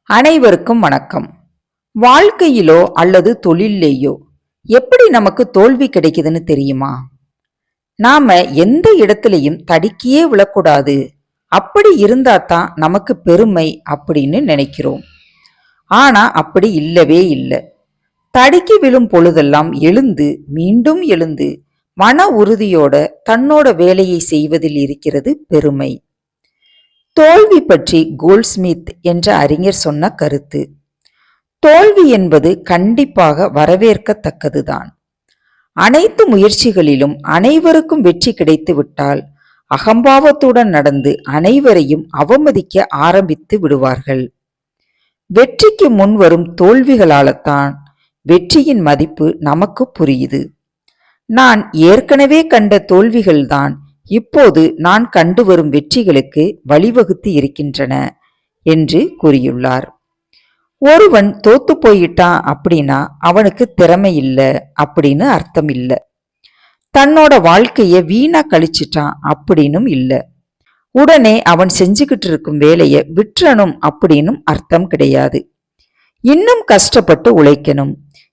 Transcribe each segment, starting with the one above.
அனைவருக்கும் வணக்கம். வாழ்க்கையிலோ அல்லது தொழிலேயோ எப்படி நமக்கு தோல்வி கிடைக்குதுன்னு தெரியுமா? நாம எந்த இடத்துலயும் தடுக்கியே விழக்கூடாது, அப்படி இருந்தா தான் நமக்கு பெருமை அப்படின்னு நினைக்கிறோம். ஆனா அப்படி இல்லவே இல்லை. தடுக்கி விழும் பொழுதெல்லாம் எழுந்து மீண்டும் எழுந்து மன உறுதியோட தன்னோட வேலையை செய்வதில் இருக்கிறது பெருமை. தோல்வி பற்றி கோல்ட்ஸ்மித் என்ற அறிஞர் சொன்ன கருத்து: தோல்வி என்பது கண்டிப்பாக வரவேற்கத்தக்கதுதான். அனைத்து முயற்சிகளிலும் அனைவருக்கும் வெற்றி கிடைத்து விட்டால் அகம்பாவத்துடன் நடந்து அனைவரையும் அவமதிக்க ஆரம்பித்து விடுவார்கள். வெற்றிக்கு முன் வரும் தோல்விகளால்தான் வெற்றியின் மதிப்பு நமக்கு புரியுது. நான் ஏற்கனவே கண்ட தோல்விகள்தான் இப்போது நான் கண்டு வரும் வெற்றிகளுக்கு வழிவகுத்து இருக்கின்றன என்று கூறியுள்ளார். ஒருவன் தோத்து போயிட்டான் அப்படின்னா அவனுக்கு திறமை இல்லை அப்படின்னு அர்த்தம் இல்லை. தன்னோட வாழ்க்கைய வீணா கழிச்சிட்டான் அப்படின்னும் இல்லை. உடனே அவன் செஞ்சுக்கிட்டு இருக்கும் வேலையை விட்டுறணும் அப்படின்னும் அர்த்தம் கிடையாது. இன்னும் கஷ்டப்பட்டு உழைக்கணும்,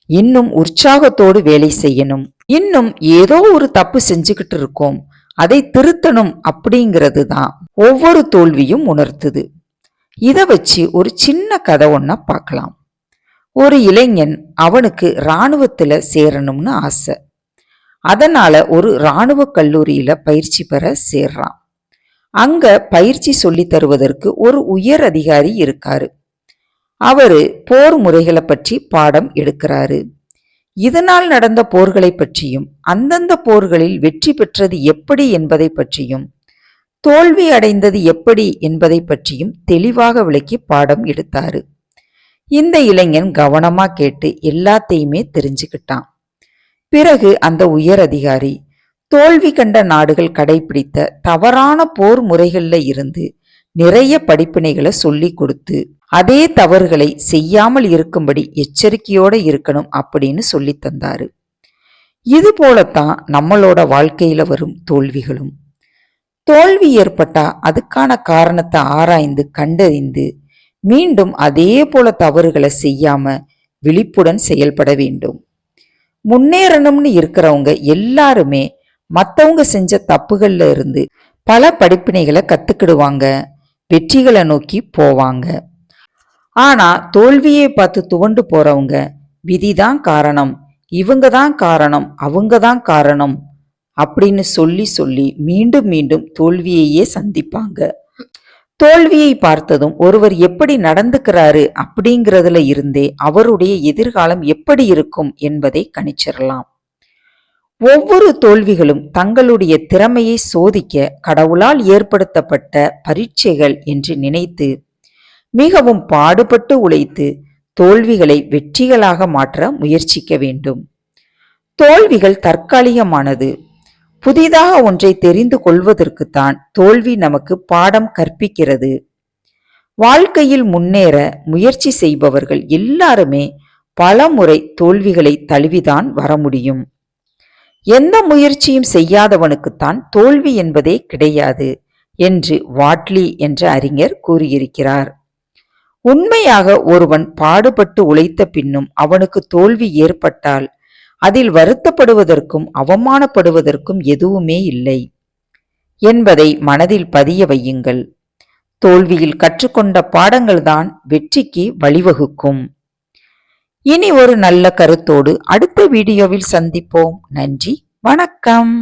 இன்னும் உற்சாகத்தோடு வேலை செய்யணும், இன்னும் ஏதோ ஒரு தப்பு செஞ்சுக்கிட்டு இருக்கோம், அதை திருத்தணும் அப்படிங்கிறது தான் ஒவ்வொரு தோல்வியும் உணர்த்துது. இதை வச்சு ஒரு சின்ன கதை ஒன்ன பார்க்கலாம். ஒரு இளைஞன், அவனுக்கு இராணுவத்துல சேரணும்னு ஆசை. அதனால ஒரு இராணுவ கல்லூரியில பயிற்சி பெற சேர்றான். அங்க பயிற்சி சொல்லி தருவதற்கு ஒரு உயர் அதிகாரி இருக்காரு. அவரு போர் முறைகளை பற்றி பாடம் எடுக்கிறாரு. இதனால் நடந்த போர்களை பற்றியும் அந்தந்த போர்களில் வெற்றி பெற்றது எப்படி என்பதை பற்றியும் தோல்வி அடைந்தது எப்படி என்பதை பற்றியும் தெளிவாக விளக்கி பாடம் எடுத்தாரு. இந்த இளைஞன் கவனமா கேட்டு எல்லாத்தையுமே தெரிஞ்சுக்கிட்டான். பிறகு அந்த உயர் அதிகாரி தோல்வி கண்ட நாடுகள் கடைபிடித்த தவறான போர் முறைகள்ல இருந்து நிறைய படிப்பினைகளை சொல்லி கொடுத்து அதே தவறுகளை செய்யாமல் இருக்கும்படி எச்சரிக்கையோட இருக்கணும் அப்படின்னு சொல்லி தந்தாரு. இது போலத்தான் நம்மளோட வாழ்க்கையில வரும் தோல்விகளும். தோல்வி ஏற்பட்டா அதுக்கான காரணத்தை ஆராய்ந்து கண்டறிந்து மீண்டும் அதே போல தவறுகளை செய்யாம விழிப்புடன் செயல்பட வேண்டும். முன்னேறணும்னு இருக்கிறவங்க எல்லாருமே மற்றவங்க செஞ்ச தப்புகள்ல இருந்து பல படிப்பினைகளை கத்துக்கிடுவாங்க, வெற்றிகளை நோக்கி போவாங்க. ஆனா தோல்வியை பார்த்து துவண்டு போறவங்க விதிதான் காரணம், இவங்க தான் காரணம், அவங்க தான் காரணம் அப்படின்னு சொல்லி சொல்லி மீண்டும் மீண்டும் தோல்வியையே சந்திப்பாங்க. தோல்வியை பார்த்ததும் ஒருவர் எப்படி நடந்துக்கிறாரு அப்படிங்கிறதுல இருந்தே அவருடைய எதிர்காலம் எப்படி இருக்கும் என்பதை கணிச்சிடலாம். ஒவ்வொரு தோல்விகளும் தங்களுடைய திறமையை சோதிக்க கடவுளால் ஏற்படுத்தப்பட்ட பரீட்சைகள் என்று நினைத்து மிகவும் பாடுபட்டு உழைத்து தோல்விகளை வெற்றிகளாக மாற்ற முயற்சிக்க வேண்டும். தோல்விகள் தற்காலிகமானது. புதிதாக ஒன்றை தெரிந்து கொள்வதற்குத்தான் தோல்வி நமக்கு பாடம் கற்பிக்கிறது. வாழ்க்கையில் முன்னேற முயற்சி செய்பவர்கள் எல்லாருமே பல முறை தோல்விகளை தழுவிதான் வர முடியும். எந்த முயற்சியும் செய்யாதவனுக்குத்தான் தோல்வி என்பதே கிடையாது என்று வாட்லி என்ற அறிஞர் கூறியிருக்கிறார். உண்மையாக ஒருவன் பாடுபட்டு உழைத்த பின்னும் அவனுக்கு தோல்வி ஏற்பட்டால் அதில் வருத்தப்படுவதற்கும் அவமானப்படுவதற்கும் எதுவுமே இல்லை என்பதை மனதில் பதிய வையுங்கள். தோல்வியில் கற்றுக்கொண்ட பாடங்கள்தான் வெற்றிக்கு வழிவகுக்கும். இனி ஒரு நல்ல கருத்தோடு அடுத்த வீடியோவில் சந்திப்போம். நன்றி, வணக்கம்.